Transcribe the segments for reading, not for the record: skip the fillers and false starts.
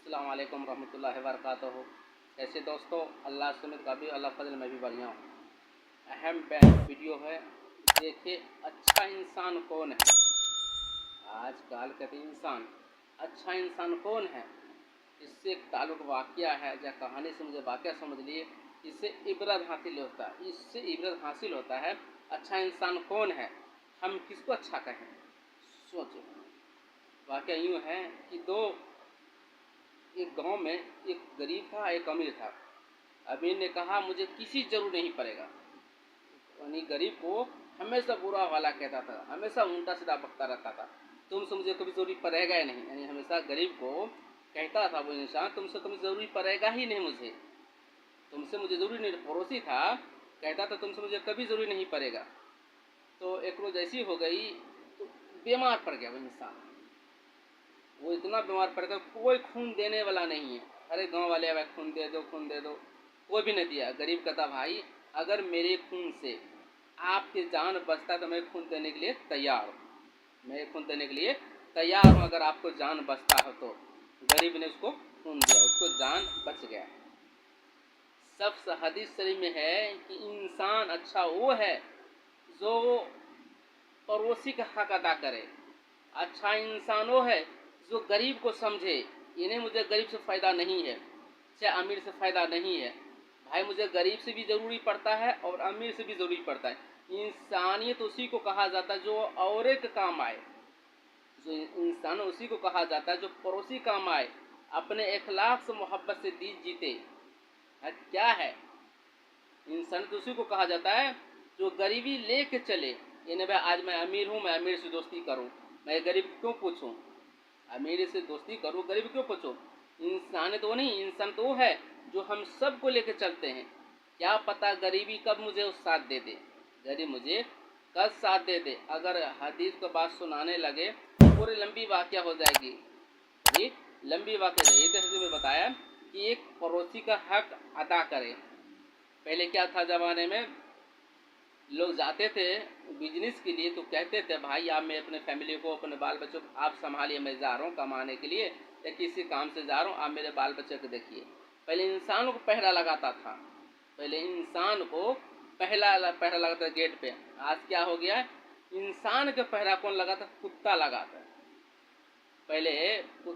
अस्सलाम वालेकुम रहमतुल्लाहि व बरकातहू। कैसे दोस्तों, अल्लाह सुमित का भी अल्लाह फजल में भी बढ़िया हूँ। अहम वीडियो है, देखिए अच्छा इंसान कौन है। आजकल कहते इंसान अच्छा इंसान कौन है, इससे एक ताल्लुक वाक़या है या कहानी से मुझे वाक़या समझ लिए। इससे इबरत हासिल होता है। अच्छा इंसान कौन है, हम किसको अच्छा कहें। सोचो, वाक़या यूँ है कि एक गांव में एक गरीब था, एक अमीर था। अमीर ने कहा मुझे किसी जरूर नहीं पड़ेगा, यानी गरीब को हमेशा बुरा वाला कहता था, हमेशा उल्टा सीधा बकता रहता था। तुमसे मुझे कभी जरूरी पड़ेगा ही नहीं, यानी हमेशा गरीब को कहता था वो इंसान तुमसे कभी जरूरी पड़ेगा ही नहीं, तुमसे मुझे जरूरी नहीं। पड़ोसी था, कहता था तुमसे मुझे कभी जरूरी नहीं पड़ेगा। तो एक रोज ऐसी हो गई तो बीमार पड़ गया वो इंसान। वो इतना बीमार पड़ गया, कोई खून देने वाला नहीं है। अरे गांव वाले अब खून दे दो, खून दे दो, कोई भी नहीं दिया। गरीब कहता भाई अगर मेरे खून से आपकी जान बचता तो मैं खून देने के लिए तैयार हूँ, मैं खून देने के लिए तैयार हूँ, अगर आपको जान बचता हो तो। गरीब ने उसको खून दिया, उसको जान बच गया। सब हदीस शरीफ में है कि इंसान अच्छा वो है जो पड़ोसी का हक अदा करे। अच्छा इंसान वो है जो गरीब को समझे, ये नहीं मुझे गरीब से फ़ायदा नहीं है, चाहे अमीर से फ़ायदा नहीं है। भाई मुझे गरीब से भी ज़रूरी पड़ता है और अमीर से भी ज़रूरी पड़ता है। इंसानियत उसी को कहा जाता है जो और एक काम आए, जो इंसान उसी को कहा जाता है जो पड़ोसी काम आए, अपने इखलाक से मोहब्बत से दीन जीते। क्या है इंसान, तो उसी को कहा जाता है जो गरीबी लेके चले। ये नहीं भाई आज मैं अमीर हूँ, मैं अमीर से दोस्ती करूँ, मैं गरीब क्यों पूछूं, अमीर से दोस्ती करूँ, गरीब क्यों पूछूं। इंसान तो नहीं, इंसान तो वो है जो हम सब को लेके चलते हैं। क्या पता गरीबी कब मुझे साथ दे दे, गरीब मुझे कब साथ दे दे। अगर हदीस को बात सुनाने लगे पूरी लंबी वाक़या हो जाएगी, ये लंबी वाक़या। ये तो हदीस में बताया कि एक पड़ोसी का हक अदा करे। पहले क्या था ज़माने में, लोग जाते थे बिजनेस के लिए तो कहते थे भाई आप, मैं अपने फैमिली को, अपने बाल बच्चों को आप संभालिए, मैं जा रहा हूँ कमाने के लिए या किसी काम से जा रहा हूँ, आप मेरे बाल बच्चे को देखिए। पहले इंसान को पहरा लगाता था, पहले इंसान को पहरा लगाता था गेट पे। आज क्या हो गया, इंसान के पहरा कौन लगाता, कुत्ता लगाता। पहले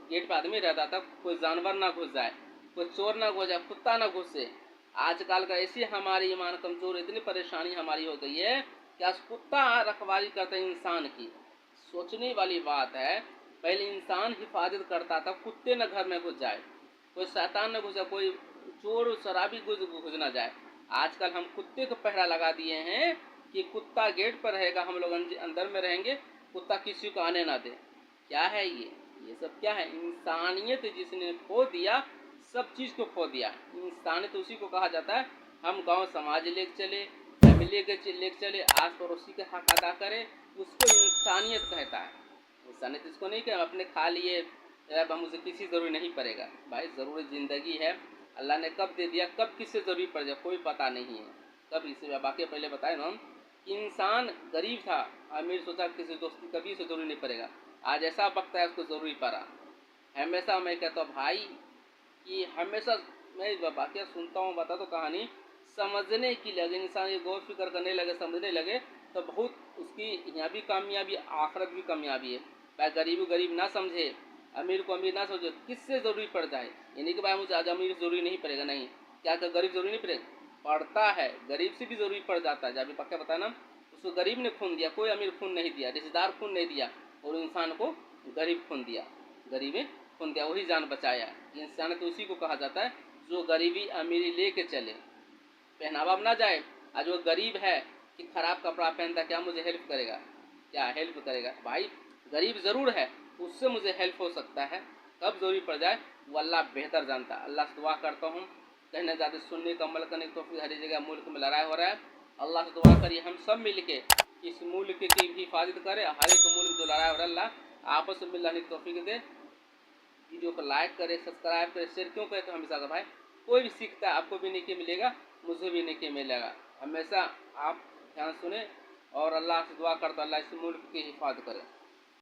गेट पे आदमी रहता था, कोई जानवर ना घुस जाए, कोई चोर ना घुस जाए, कुत्ता ना घुसे। आजकल का ऐसी हमारी ईमान कमजोर, इतनी परेशानी हमारी हो गई है कि आज कुत्ता रखवाली करता है इंसान की। सोचने वाली बात है, पहले इंसान हिफाजत करता था, कुत्ते न घर में घुस जाए, कोई शैतान न घुस जाए, कोई चोर शराबी घुस ना जाए। आजकल हम कुत्ते को पहरा लगा दिए हैं कि कुत्ता गेट पर रहेगा, हम लोग अंदर में रहेंगे, कुत्ता किसी को आने ना दे। क्या है ये सब क्या है, इंसानियत जिसने खो दिया, सब चीज़ को खो दिया। इंसानियत उसी को कहा जाता है हम गांव समाज लेके चले, फैमिली लेके चले, आस पड़ोसी के हक अदा करें, उसको इंसानियत कहता है। इंसानियत इसको नहीं कि अपने खा लिए, अब मुझे किसी ज़रूरी नहीं पड़ेगा। भाई ज़रूरी ज़िंदगी है, अल्लाह ने कब दे दिया, कब किससे ज़रूरी पड़ जाए कोई पता नहीं है। कब इसे बाकी पहले बताए ना हम, इंसान गरीब था, अमीर सोचा किसी दोस्ती कभी से ज़रूरी नहीं पड़ेगा। आज ऐसा वक्त है उसको ज़रूरी पड़ा। हमेशा मैं कहता हूँ भाई कि हमेशा मैं वाक़या सुनता हूँ, बता तो कहानी समझने की लगे, इंसान ये गौर फिक्र करने लगे, समझने लगे तो बहुत उसकी यहाँ भी कामयाबी, आखिरत भी कामयाबी है। भाई गरीब ना समझे, अमीर को अमीर ना समझे, किससे ज़रूरी पड़ जाए। यानी कि भाई मुझे आज अमीर ज़रूरी नहीं पड़ेगा, नहीं, क्या गरीब ज़रूरी नहीं पड़ेगा, पड़ता है, गरीब से भी ज़रूरी पड़ जाता है। जब पक्का बताया ना, उसको गरीब ने खून दिया, कोई अमीर खून नहीं दिया, रिश्तेदार खून नहीं दिया, और इंसान को गरीब खून दिया, गरीब ने खून दिया, वही जान बचाया। इंसान तो उसी को कहा जाता है जो गरीबी अमीरी लेके चले, पहनावा ना जाए। आज वो गरीब है कि खराब कपड़ा पहनता, क्या मुझे हेल्प करेगा, क्या हेल्प करेगा। भाई गरीब ज़रूर है, उससे मुझे हेल्प हो सकता है, कब ज़रूरी पड़ जाए वो अल्लाह बेहतर जानता है। अल्लाह से दुआ करता हूँ कहने ज़्यादा सुनने का अमल करने को, फिर हर जगह मुल्क में लड़ाई हो रहा है, अल्लाह से दुआ करिए हम सब मिल के इस मुल्क की हिफाजत करें। हर एक मुल्क जो लड़ाई हो रहा है अल्लाह आपस में मिलने की तौफीक दे। वीडियो को लाइक करें, सब्सक्राइब करें, शेयर क्यों करें, तो हमेशा भाई कोई भी सीखता है आपको भी नेकी मिलेगा, मुझे भी नेकी मिलेगा। हमेशा आप ध्यान सुने और अल्लाह से दुआ करता अल्लाह इस मुल्क की हिफाजत करे।